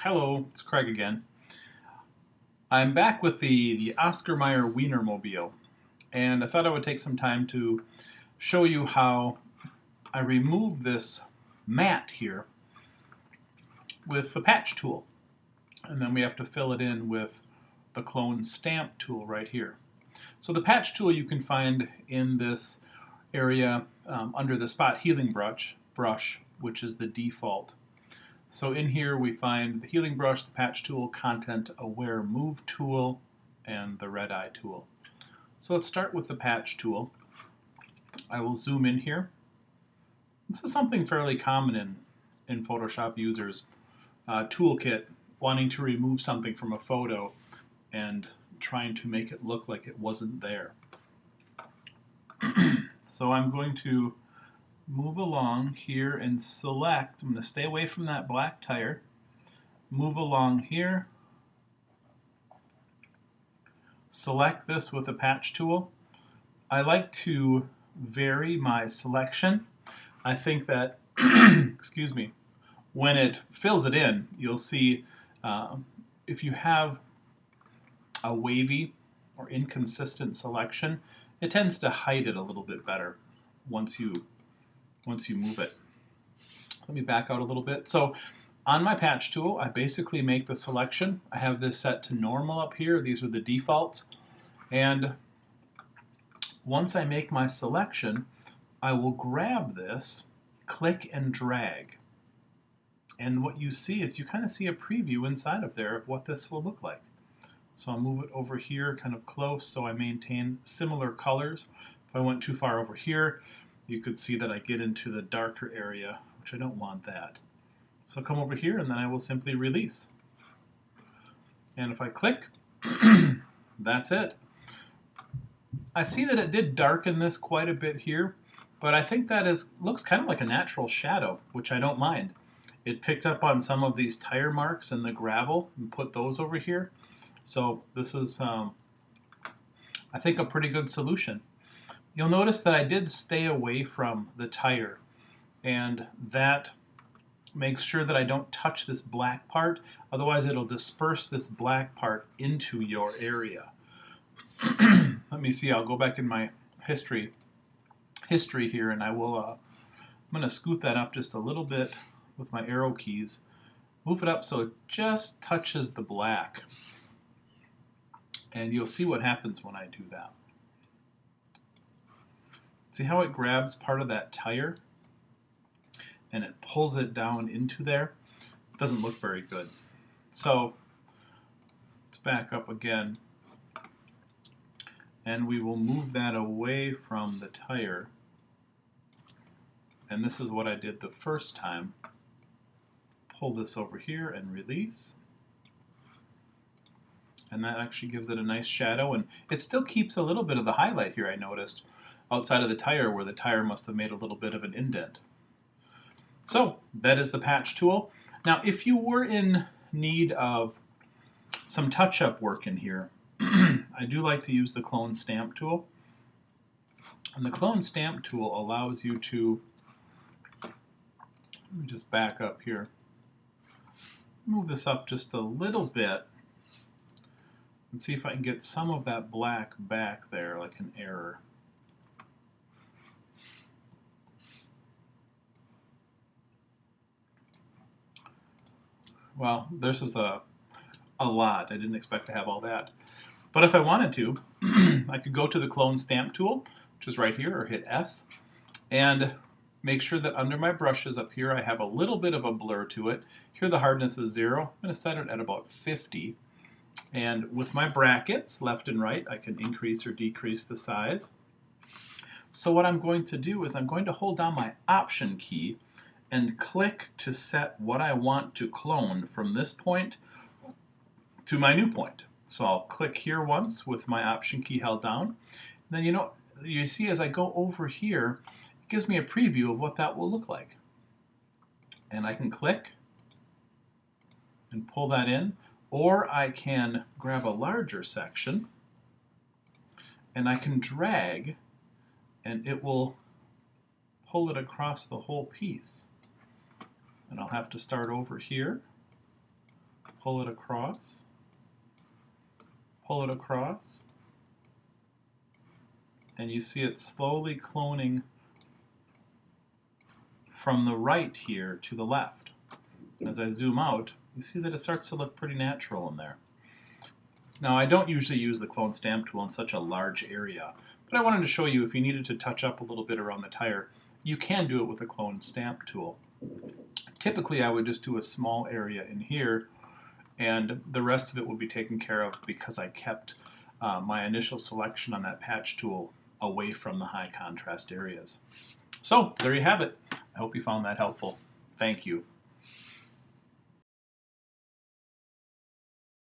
Hello, it's Craig again. I'm back with the Oscar Mayer Wienermobile, and I thought I would take some time to show you how I remove this mat here with the patch tool. And then we have to fill it in with the clone stamp tool right here. So the patch tool you can find in this area under the spot healing brush, which is the default. So in here we find the healing brush, the patch tool, content aware move tool, and the red eye tool. So let's start with the patch tool. I will zoom in here. This is something fairly common in Photoshop users. Toolkit, wanting to remove something from a photo and trying to make it look like it wasn't there. So I'm going to move along here and select, I'm going to stay away from that black tire, move along here, select this with the patch tool. I like to vary my selection. I think that, excuse me, when it fills it in, you'll see if you have a wavy or inconsistent selection, it tends to hide it a little bit better once you move it. Let me back out a little bit. So on my patch tool, I basically make the selection. I have this set to normal up here. These are the defaults. And once I make my selection, I will grab this, click and drag. And what you see is you kind of see a preview inside of there of what this will look like. So I'll move it over here kind of close so I maintain similar colors. If I went too far over here, you could see that I get into the darker area, which I don't want that. So I'll come over here and then I will simply release. And if I click, that's it. I see that it did darken this quite a bit here, but I think that looks kind of like a natural shadow, which I don't mind. It picked up on some of these tire marks in the gravel and put those over here. So this is, I think, a pretty good solution. You'll notice that I did stay away from the tire, and that makes sure that I don't touch this black part, otherwise it'll disperse this black part into your area. Let me see, I'll go back in my history here, and I will, I'm going to scoot that up just a little bit with my arrow keys, move it up so it just touches the black, and you'll see what happens when I do that. See how it grabs part of that tire and it pulls it down into there? It doesn't look very good. So let's back up again, and we will move that away from the tire. And this is what I did the first time. Pull this over here and release. And that actually gives it a nice shadow, and it still keeps a little bit of the highlight here, I noticed, outside of the tire where the tire must have made a little bit of an indent. So that is the patch tool. Now if you were in need of some touch-up work in here, I do like to use the clone stamp tool. And the clone stamp tool allows you to, let me just back up here, move this up just a little bit and see if I can get some of that black back there, like an error. Well, this is a lot. I didn't expect to have all that. But if I wanted to, I could go to the clone stamp tool, which is right here, or hit S, and make sure that under my brushes up here I have a little bit of a blur to it. Here the hardness is 0. I'm going to set it at about 50. And with my brackets, left and right, I can increase or decrease the size. So what I'm going to do is I'm going to hold down my Option key and click to set what I want to clone from this point to my new point. So I'll click here once with my Option key held down. And then you see as I go over here, it gives me a preview of what that will look like. And I can click and pull that in. Or I can grab a larger section and I can drag and it will pull it across the whole piece. And I'll have to start over here pull it across, pull it across, and you see it slowly cloning from the right here to the left. As I zoom out, you see that it starts to look pretty natural in there. Now, I don't usually use the clone stamp tool in such a large area, but I wanted to show you if you needed to touch up a little bit around the tire, you can do it with a clone stamp tool. Typically, I would just do a small area in here, and the rest of it will be taken care of because I kept my initial selection on that patch tool away from the high contrast areas. So, there you have it. I hope you found that helpful. Thank you.